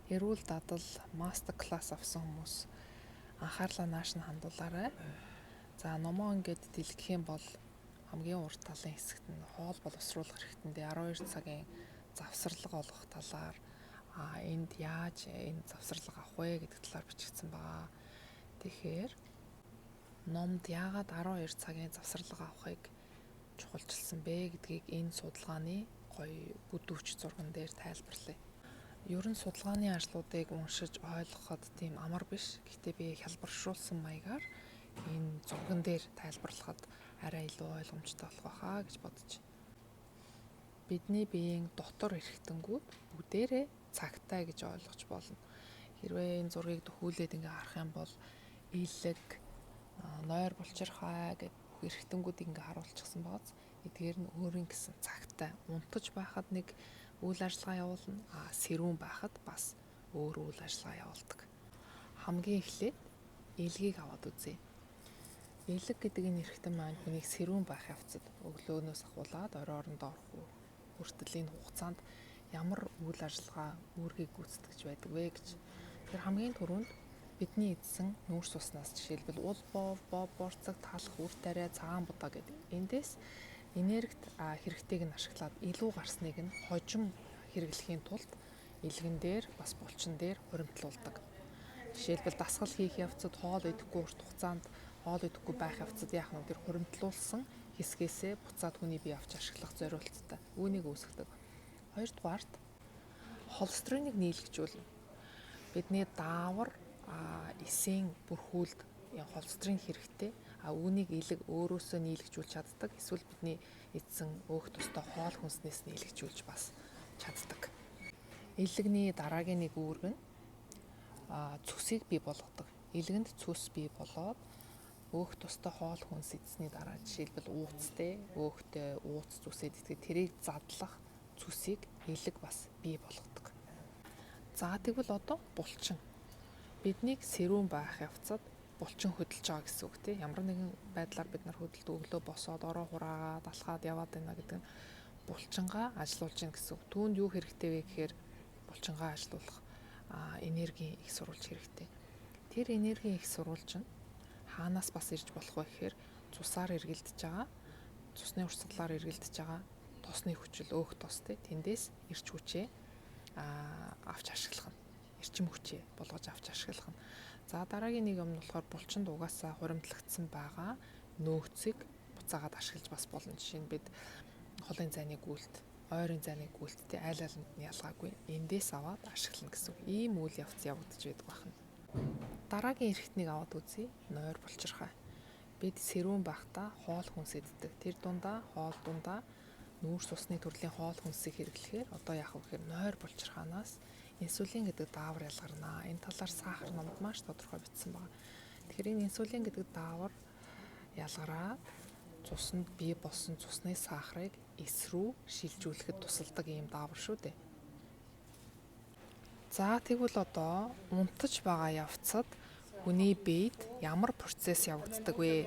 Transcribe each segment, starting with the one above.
Эрүүл дадал мастер класс авсан хүмүүс анхаарлаа нааш нь хандуулаарай. За номоо ингээд дэлгэх юм бол хамгийн урт талын хэсэгт нь хоол боловсруулах хэрэгтэндээ 12 цагийн завсарлага олгох талаар энд яаж энэ завсарлага авах вэ гэдэг талаар бичигдсэн байгаа. Тэгэхээр номд яагаад 12 цагийн завсарлага авахыг чухалчилсан бэ гэдгийг энэ судалгааны гоё бүдүүч зурган дээр тайлбарлая. Ер нь судалгааны ажлуудыг уншиж ойлгоход тийм амар биш. Гэхдээ би хялбаршуулсан маягаар энэ зурган дээр тайлбарлахад арай илүү ойлгомжтой болох байхаа гэж бодож. Бидний биеийн дотор эрхтэнгүүд бүгдээрээ цагтай гэж ойлгож болно. Хэрвээ энэ зургийг дөхүүлээд ингээ харах юм бол илэг, нойр булчирхай гэдэг эрхтэнгүүдийг ингээ харуулчихсан байгааз эдгээр нь өөрийн гэсэн цагтай унтаж байхад нэг үйл ажиллагаа явуулна, сэрүүн байхад бас өөр үйл ажиллагаа явуулдаг. Хамгийн эхлээд илгийг аваад үзье. Илэг гэдэг энэ эрхтэн маань хүнийг сэрүүн байх явцад өглөөнөөс ахуулаад орой орондоо орох хүртэл энэ хугацаанд ямар үйл ажиллагаа үүргийг гүйцэтгэж байдаг вэ гэж. Тэгэхээр хамгийн түрүүнд бидний эзсэн нүүрс уснаас жишээлбэл уул бов, бов борцог, талах, үр тариа, цагаан будаа гэдэг эндээс энергит хэрэгтэйг нь ашиглаад илүү гарсныг нь хожим хэрэглэхийн тулд илгэн дээр бас булчин дээр хуримтлуулдаг. Жишээлбэл дасгал хийх явцад хоол идэхгүй урт хугацаанд хоол идэхгүй байх явцад яах нь тэр хуримтлуулсан хэсгээсээ буцаад хүний бие авч ашиглах зориулттай. Үүнийг үүсгэдэг. Хоёрдугаарт холестериныг нийлэгжүүлнэ. Бидний даавар эсийн бүрхүүлд холестерин хэрэгтэй. Үүнийг илэг өөрөөсөө нийлэгжүүлж чаддаг. Эсвэл бидний эзэн өөх тустай хоол хүнснээс нийлэгжүүлж бас чаддаг. Илэгний дараагийн нэг үүрэг нь цөсийг бий болгодог. Илгэнд цөс бий болоод өөх тустай хоол хүнс эзсний дараа жишээлбэл ууцтай, өөхтэй ууц зүсээд итгэж тэрийг задлах цөсийг илэг бас бий болгодог. За тэгвэл одоо булчин. Биднийг сэрүүн байх явцад булчин хөдөлж байгаа гэсэн үг тийм. Ямар нэгэн байдлаар бид нар хөдөлт өглөө босоод ороо хураагаад алхаад яваад байна гэдэг нь булчингаа ажилуулж гин гэсэн үг. Түүнд юу хэрэгтэй вэ гэхээр булчингаа ажилуулах энерги их сурвалж хэрэгтэй. Тэр энерги их сурвалж нь хаанаас бас ирж болох вэ гэхээр цусаар эргэлдэж байгаа, цусны урсгалаар эргэлдэж байгаа тосны хүчил өөх тос тэндээс ирч хүчээ авч ашиглах нь, эрчим хүчээ болгож авч ашиглах нь. За дараагийн нэг юм нь болохоор булчинд угаасаа хуримтлагдсан байгаа нөөцийг буцаагаад ашиглаж бас болно. Жишээ нь бид холын зайны гүйлт, ойрын зайны гүйлттэй айл аланд нь ялгаагүй эндээс аваад ашиглана гэсэн үг. Ийм үйл явц явагдаж байдаг байна. Дараагийн эрхтнийг аваад үзье. Нойр булчирхай. Бид сэрүүн байхдаа хоол хүнс иддэг. Тэр дундаа хоол дундаа нүүрс усны төрлийн хоол хүнсийг хэрэглэхээр одоо яах вэ гэхээр нойр булчирхаанаас инсулин гэдэг даавар ялгарнаа. Энэ талаар сахар номд маш тодорхой бичсэн байна. Тэгэхээр энэ инсулин гэдэг даавар ялгараад цуснд бий болсон цусны сахарыг эс рүү шилжүүлэхэд тусалдаг ийм даавар шүү дээ. За тэгвэл одоо унтаж байгаа явцад хүний биед ямар процесс явагддаг вэ?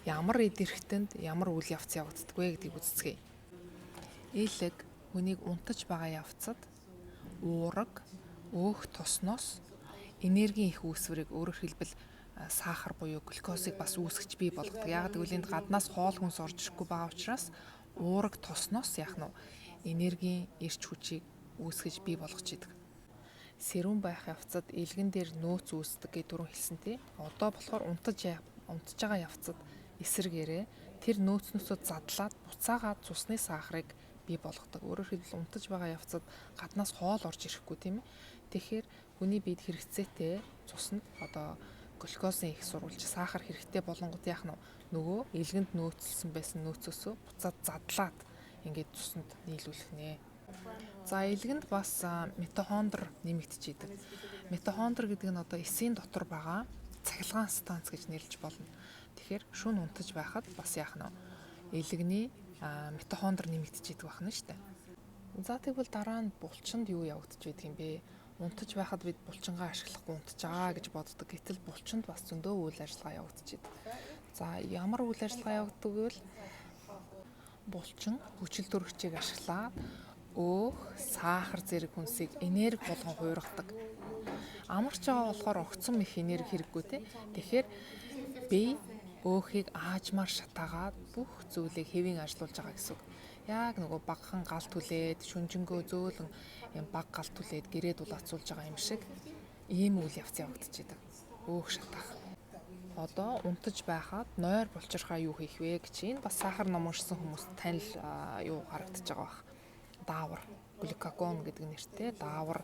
Ямар эд эрхтэнд ямар үйл явц явагддаг вэ гэдгийг үзцгээе. Илэг хүнийг унтаж байгаа явцад уураг, өөх тосноос энергийн их үүсвэрийг өөрөөр хэлбэл сахар буюу глюкозыг бас үүсгэж бий болгодог. Яг гэвэл энд гаднаас хоол хүнс орж ирэхгүй байгаа учраас уураг тосноос яах нь энергийн эрч хүчийг үүсгэж бий болгож идэг. Сэрүүн байх явцад илгэн дээр нөөц үүсдэг гэж түрүүн хэлсэн тий. Одоо болохоор унтаж байгаа явцад эсрэгээрээ тэр нөөцнөөсөө задлаад буцаагаад цусны сахарыг бий болгодог. Өөрөөр хэлбэл унтаж байгаа явцад гаднаас хоол орж ирэхгүй тийм ээ. Тэгэхээр хүний биед хэрэгцээтэй цуснд одоо глюкозын их сурвалж сахар хэрэгтэй болонгод яах нь нөгөө илгэнд нөөцлсөн байсан нөөцөөсөө буцаад задлаад ингээд цуснд нийлүүлэх нэ. За илгэнд бас митохондри нэмэгдэж идэг. Митохондри гэдэг нь одоо эсийн дотор байгаа цахилгаан станц гэж нэрлэж болно. Тэгэхээр шөнө унтаж байхад бас яах нь илгэний митохондри нэмэгдэж идэг байна шүү дээ. За тэгвэл дараа нь булчинд юу явагдаж байдаг юм бэ? Унтаж байхад бид булчингаа ашиглахгүй унтаж байгаа гэж боддог. Гэтэл булчинд бас зөндөө үйл ажиллагаа явагдаж идэг. За ямар үйл ажиллагаа явагддаг вэ? Булчин хүчил төрөгчийг ашиглаад өөх, сахар зэрэг хүнсийг энерги болгон хуургадаг. Амарч байгаа болохоор огцом их энерги хэрэггүй те. Тэгэхээр бие өөхийг аажмаар шатаагаад бүх зүйлийг хэвийн ажилуулж байгаа гэсэн үг. Яг нөгөө багахан гал түлээд, шүнжэнгөө зөөлөн юм баг гал түлээд гэрээд улаацуулж байгаа юм шиг ийм үйл явц явагдчихэдэг. Өөх шатаах. Одоо унтаж байхад нойр булчирхаа юу хийх вэ гэж энэ бас сахар ном уншсан хүмүүст танил юу харагдаж байгаа бах. Даавар, глюкагон гэдэг нэртэй даавар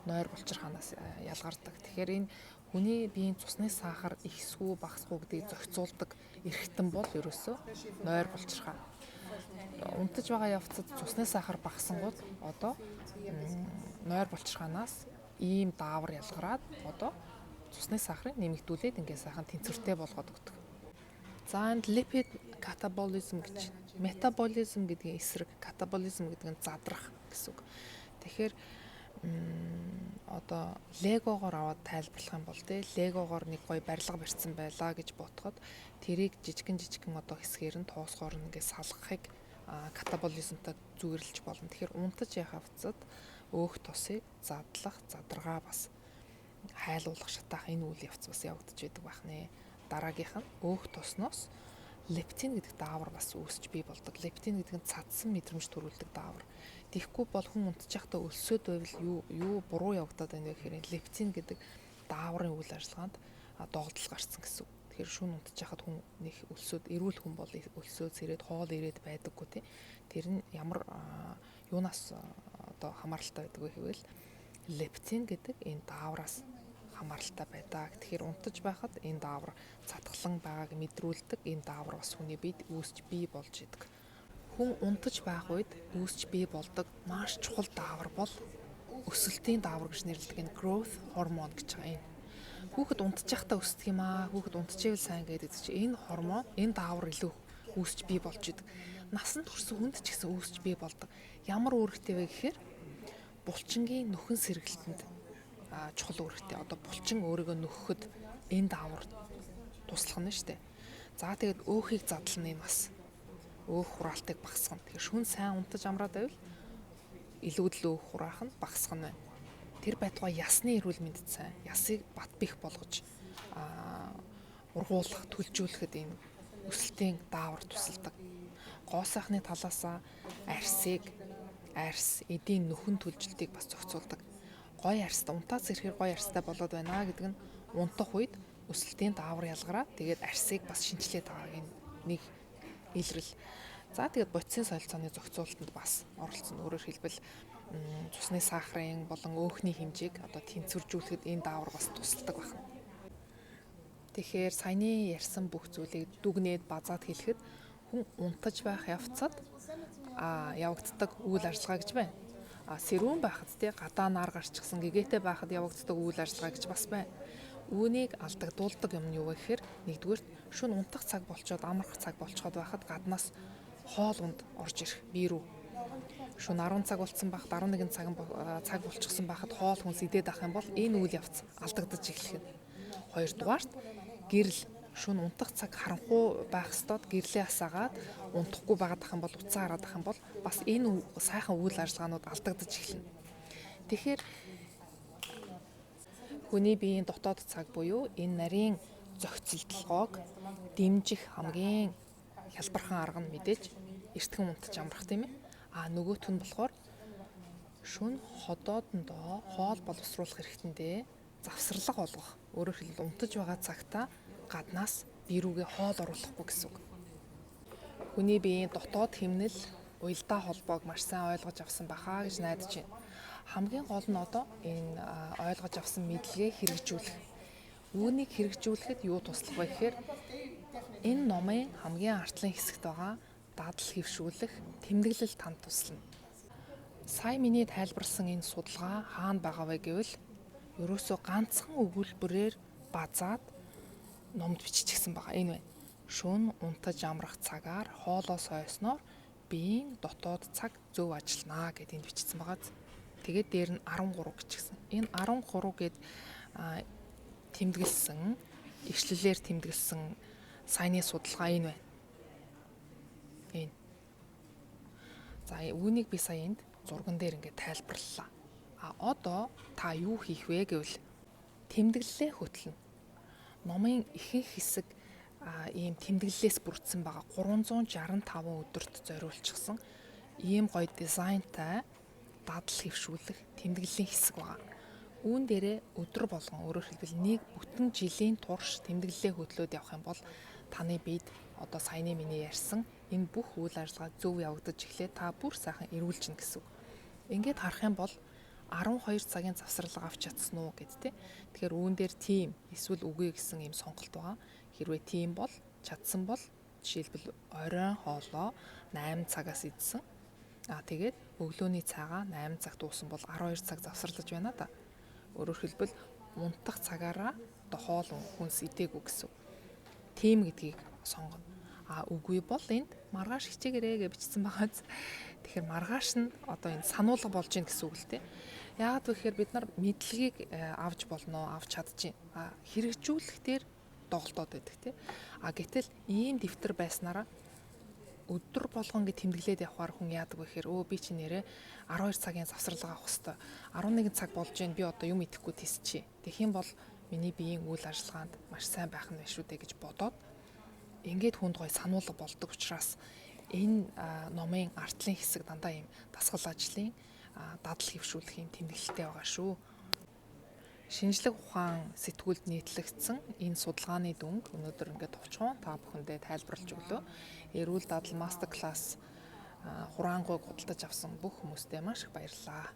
нойр булчирхаанаас ялгардаг. Тэгэхээр энэ хүний биеийн цусны сахар ихсгүй багасгүй гэдгийг зохицуулдаг эрхтэн бол ерөөсөө нойр булчирхаа. Унтаж байгаа явцад цусны сахар багасангууд одоо нойр булчирхаанаас ийм даавар ялгараад одоо цусны сахарыг нэмэгдүүлээд ингээд сайхан тэнцвэртэй болгоод өгдөг. За энд липид катаболизм гэж метаболизм гэдгийн эсрэг катаболизм гэдэг нь задрах гэсэн үг. Тэгэхээр одоо легогоор аваад тайлбарлах юм бол легогоор нэг гоё барилга барьсан байлаа гэж бодоход тэрийг жижигэн одоо хэсгээр нь тоосгоор нь ингээд салгахыг катаболизмтай зүгэрлэж болно. Тэгэхээр унтаж явах хавцад өөх тосыг задлах, задрагаа бас хайлуулах, шатаах энэ үйл явц бас явагдаж байдаг байна. Дараагийнх нь өөх тосноос лептин гэдэг даавар бас үүсч бий болдог. Лептин гэдэг нь цадсан мэдрэмж төрүүлдэг даавар. Тэгэхгүй бол хүн унтж байхдаа өлсөд байвал юу буруу явагдаад байна вэ гэхээр лептин гэдэг дааврын үйл ажиллагаанд догдол гарсан гэсэн үг. Тэгэхээр шөнө унтж байхад хүн нэг өлсөд эрүүл хүн бол өлсөд сэрээд хоол ирээд байдаггүй тий. Тэр нь ямар юунаас одоо хамааралтай байдаг вэ гэвэл лептин гэдэг энэ даавраас хамааралтай байдаг. Тэгэхээр унтаж байхад энэ даавар цатгалан байгааг мэдрүүлдэг. Энэ даавар бас хүний биед үүсч бий болж идэг. Хүн унтаж байх үед үүсч бий болдог маш чухал даавар бол өсөлтийн даавар гэж нэрлэдэг энэ growth hormone гэж байгаа юм. Хүүхэд унтаж байхдаа өсдөг юм аа. Хүүхэд унтчихвэл сайн гэдэг чинь энэ гормон, энэ даавар илүү үүсч бий болж идэг. Насанд хүрсэн хүнд ч гэсэн үүсч бий болдог. Ямар үүрэгтэй вэ гэхээр булчингийн нөхөн сэргэлтэнд чухал үүрэгтэй. Одоо булчин өөрийгөө нөхөхөд энэ даавар туслах нь шүү дээ. За тэгээд өөхийг задлана энэ бас. Өөх хураалтыг багасгана. Тэгэхээр шүн сайн унтаж амраад байвал илүүдл өөх хураах нь багасгана байна. Тэр байтугай ясны эрүүл мэндэд сайн. Ясыг бат бих болгож ургуулах, түлжүүлэхэд энэ өсөлтийн даавар тусалдаг. Гоо сайхны талаасаа арьс, эдийн нөхөн түлжилтийг бас зохицуулдаг. Гой арьстай унтаас ирэхээр гой арьстай болоод байна гэдэг нь унтах үед өсөлтийн даавар ялгараад тэгээд арьсыг бас шинчлээд байгааг нэг илрэл. За тэгээд бодисын солилцооны зохицуулалтанд бас оролцсон. Өөрөөр хэлбэл цусны сахарын болон өөхний хэмжээг одоо тэнцвэржүүлэхэд энэ даавар бас тусалдаг байна. Тэгэхээр саяны ярьсан бүх зүйлийг дүгнээд базаад хэлэхэд хүн унтаж байх явцад явагддаг үйл ажиллагаа гэж байна. Сэрүүн байхад гадаа нар гарчихсан гэгээтэй байхад явагддаг үйл ажиллагаа гэж бас байна. Үүнийг алдагдуулдаг юм нь юу вэ гэхээр нэгдүгээр шөнө унтах цаг болчоод амрах цаг болцоход байхад гаднаас хоол унд орж ирэх бие рүү. Шөнө 10 цаг болцсон байхад 11 цаг болчихсон байхад хоол хүнс идээд авах юм бол энэ үйл явц алдагдаж эхлэх нь. Хоёрдугаарт гэрэл шөнө унтах цаг харанхуй байх ёстод гэрлээ асаагаад унтахгүй байгаад ах юм бол утсаа хараад ах юм бол бас энэ сайхан үйл ажиллагаанууд алдагдаж эхэлнэ. Тэгэхээр хүний биеийн дотоод цаг буюу энэ нарийн зохицолтолгоог дэмжих хамгийн хялбархан арга нь мэдээж эртхэн унтаж амрах тийм ээ. Нөгөөх нь болохоор шөнө ходоодондоо хоол боловсруулах хэрэгтэндээ завсарлага олгох. Өөрөөр хэлбэл унтаж байгаа цагтаа гаднаас бие рүүгээ хоол оруулахгүй гэсэн үг. Хүний биеийн дотоод хэмнэл, уялдаа холбоог маш сайн ойлгож авсан бахаа гэж найдаж байна. Хамгийн гол нь одоо энэ ойлгож авсан мэдлэгээ хэрэгжүүлэх. Үүнийг хэрэгжүүлэхэд юу туслах вэ гэхээр энэ номын хамгийн артлын хэсэгт байгаа дадал хэвшүүлэх, тэмдэглэл танд туслана. Сая миний тайлбарласан энэ судалгаа хаана байгаа вэ гэвэл ерөөсөө ганцхан өгүүлбэрээр базаад номд биччихсэн байгаа. Энэ байна. Шөнө унтаж амрах цагаар хоолоо сойсноор биеийн дотоод цаг зөв ажиллана гэдээ бичсэн байгаа. Тэгээд дээр нь 13 гэжсэн. Энэ 13 гэд тэмдэглэсэн, ишлэлээр тэмдэглэсэн саяны судалгаа энэ байна. Энэ. За үүнийг би сая энд зурган дээр ингээд тайлбарлалаа. Одоо та юу хийх вэ гэвэл тэмдэглэлээ хөтлөнө. Номын ихэнх хэсэг ийм тэмдэглэлээс бүрдсэн байгаа 365 өдөрт зориулчихсан ийм гоё дизайнтай дадал хэвшүүлэх тэмдэглэлийн хэсэг байгаа. Үүн дээрээ өдөр болгон өөрөөр хэлбэл нэг бүтэн жилийн турш тэмдэглэлээ хөтлөөд явах юм бол таны биед одоо саяны миний ярьсан энэ бүх үйл ажиллагаа зөв явагдаж эхлээд та бүр сайхан эрүүлжинэ гэсэн. Ингээд харах юм бол 12 цагийн завсралга авч чадсан уу гэд тэ. Тэгэхээр үүн дээр тийм эсвэл үгүй гэсэн ийм сонголт байгаа. Хэрвээ тийм бол чадсан бол жишээлбэл оройн хоолоо 8 цагаас идсэн. Тэгээд өглөөний цайгаа 8 цагт уусан бол 12 цаг завсарлаж байна да. Өөрөөр хэлбэл унтах цагаараа одоо хоол хүнс идээгүй гэсэн. Тийм гэдгийг сонгоно. Үгүй бол энд маргааш хичээгээрээ гэж бичсэн байгааз. Тэгэхээр маргааш нь одоо энэ сануулга болж гин гэсэн үг л дээ. Яагаад вэ гэхээр бид нар мэдлэгийг авч болно, авч чадчихээн. Хэрэгжүүлэх дээр доголдоод байдаг тий. Гэтэл ийм дэвтэр байснараа өдөр болгон ингэ тэмдэглээд явхаар хүн яадаг вэ гэхээр би чи нэрээ 12 цагийн завсралга авах хэвээр 11 цаг болж гин би одоо юм идэхгүй тисчээ. Тэгэх юм бол миний биеийн үйл ажиллагаанд маш сайн байх нь байна шүү дээ гэж бодоод ингээд хүнд гой сануулга болдог учраас энэ номын артлын хэсэг дандаа ийм дасгал ажлын дадал хэвшүүлэх юм тэмдэглэлтэй байгаа шүү. Шинжлэх ухаан сэтгүүлд нийтлэгдсэн энэ судалгааны дүнг өнөөдөр ингээд товчхон та бүхэндээ тайлбарлаж өглөө. Эрүүл дадал мастер класс хураангуйг худалдаж авсан бүх хүмүүстээ маш их баярлалаа.